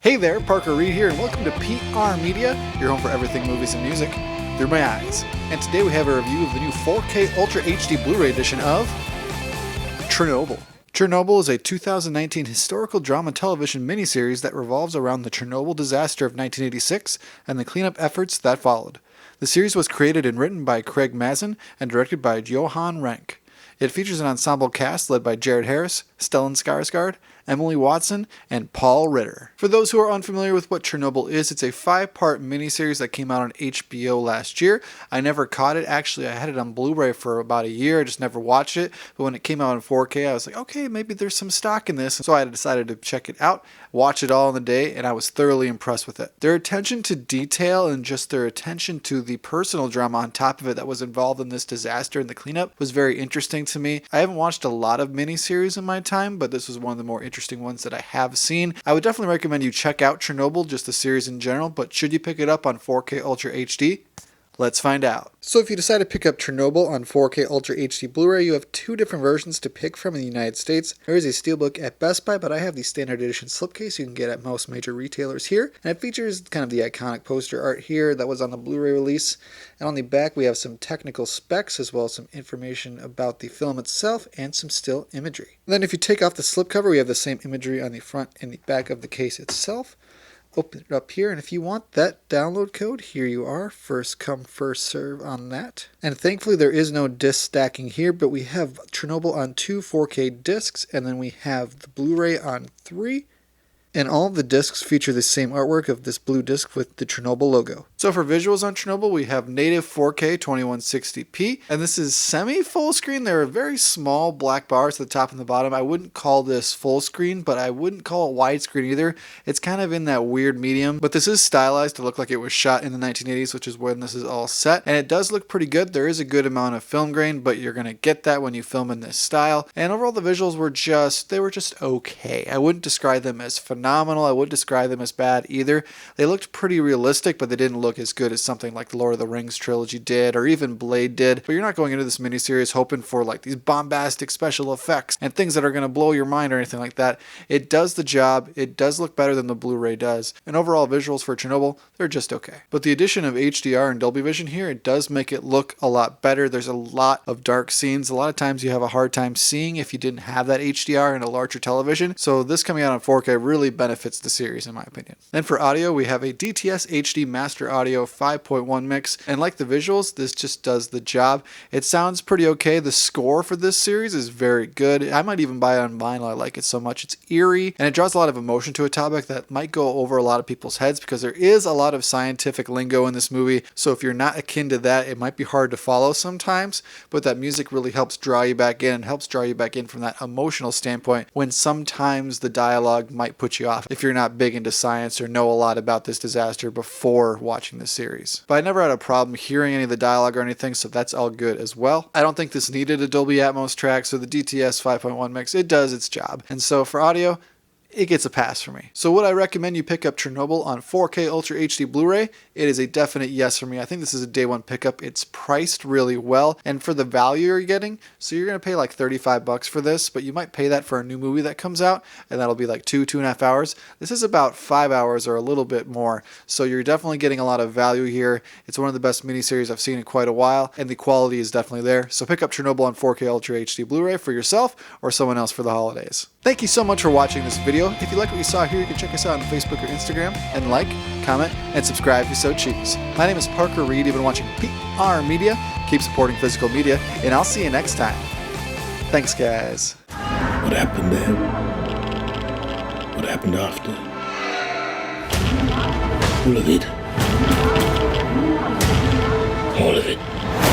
Hey there, Parker Reed here, and welcome to PR Media, your home for everything movies and music through my eyes. And today we have a review of the new 4K Ultra HD Blu-Ray edition of Chernobyl. Chernobyl is a 2019 historical drama television miniseries that revolves around the Chernobyl disaster of 1986 and the cleanup efforts that followed. The series was created and written by Craig Mazin and directed by Johan Renck. It features an ensemble cast led by Jared Harris, Stellan Skarsgård, Emily Watson, and Paul Ritter. For those who are unfamiliar with what Chernobyl is, it's a 5-part miniseries that came out on HBO last year. I never caught it. Actually, I had it on Blu-ray for about a year. I just never watched it. But when it came out in 4K, I was like, okay, maybe there's some stock in this. So I decided to check it out, watch it all in a day, and I was thoroughly impressed with it. Their attention to detail and just their attention to the personal drama on top of it that was involved in this disaster and the cleanup was very interesting to me. I haven't watched a lot of miniseries in my time, but this was one of the more interesting ones that I have seen. I would definitely recommend you check out Chernobyl, just the series in general, but should you pick it up on 4K Ultra HD? Let's find out. So if you decide to pick up Chernobyl on 4K Ultra HD Blu-ray, you have two different versions to pick from in the United States. There is a steelbook at Best Buy, but I have the standard edition slipcase you can get at most major retailers here. And it features kind of the iconic poster art here that was on the Blu-ray release. And on the back we have some technical specs as well as some information about the film itself and some still imagery. And then if you take off the slipcover, we have the same imagery on the front and the back of the case itself. Open it up here, and if you want that download code, here you are. First come, first serve on that. And thankfully there is no disc stacking here, but we have Chernobyl on 2 4K discs, and then we have the Blu-ray on 3. And all of the discs feature the same artwork of this blue disc with the Chernobyl logo. So for visuals on Chernobyl, we have native 4K 2160p, and this is semi-full screen. There are very small black bars at the top and the bottom. I wouldn't call this full screen, but I wouldn't call it widescreen either. It's kind of in that weird medium, but this is stylized to look like it was shot in the 1980s, which is when this is all set. And it does look pretty good. There is a good amount of film grain, but you're going to get that when you film in this style. And overall, the visuals were just okay. I wouldn't describe them as phenomenal. I wouldn't describe them as bad either. They looked pretty realistic, but they didn't look as good as something like the Lord of the Rings trilogy did, or even Blade did. But you're not going into this miniseries hoping for like these bombastic special effects and things that are going to blow your mind or anything like that. It does the job. It does look better than the Blu-ray does. And overall visuals for Chernobyl, they're just okay. But the addition of HDR and Dolby Vision here, it does make it look a lot better. There's a lot of dark scenes. A lot of times you have a hard time seeing if you didn't have that HDR and a larger television. So this coming out on 4K really benefits the series in my opinion. Then for audio, we have a DTS HD Master Audio 5.1 mix, and like the visuals, this just does the job. It sounds pretty okay. The score for this series is very good. I might even buy it on vinyl. I like it so much. It's eerie, and it draws a lot of emotion to a topic that might go over a lot of people's heads because there is a lot of scientific lingo in this movie, so if you're not akin to that, it might be hard to follow sometimes, but that music really helps draw you back in and helps draw you back in from that emotional standpoint when sometimes the dialogue might put you off if you're not big into science or know a lot about this disaster before watching the series. But I never had a problem hearing any of the dialogue or anything, so that's all good as well. I don't think this needed a Dolby Atmos track, so the DTS 5.1 mix, it does its job. And so for audio, it gets a pass for me. So would I recommend you pick up Chernobyl on 4K Ultra HD Blu-ray? It is a definite yes for me. I think this is a day one pickup. It's priced really well, and for the value you're getting, so you're going to pay like $35 for this, but you might pay that for a new movie that comes out, and that'll be like 2.5 hours. This is about 5 hours or a little bit more, so you're definitely getting a lot of value here. It's one of the best miniseries I've seen in quite a while, and the quality is definitely there. So pick up Chernobyl on 4K Ultra HD Blu-ray for yourself or someone else for the holidays. Thank you so much for watching this video. If you like what you saw here, you can check us out on Facebook or Instagram and like, comment, and subscribe if you so choose. My name is Parker Reed. You've been watching PR Media. Keep supporting physical media, and I'll see you next time. Thanks, guys. What happened then? What happened after? All of it. All of it.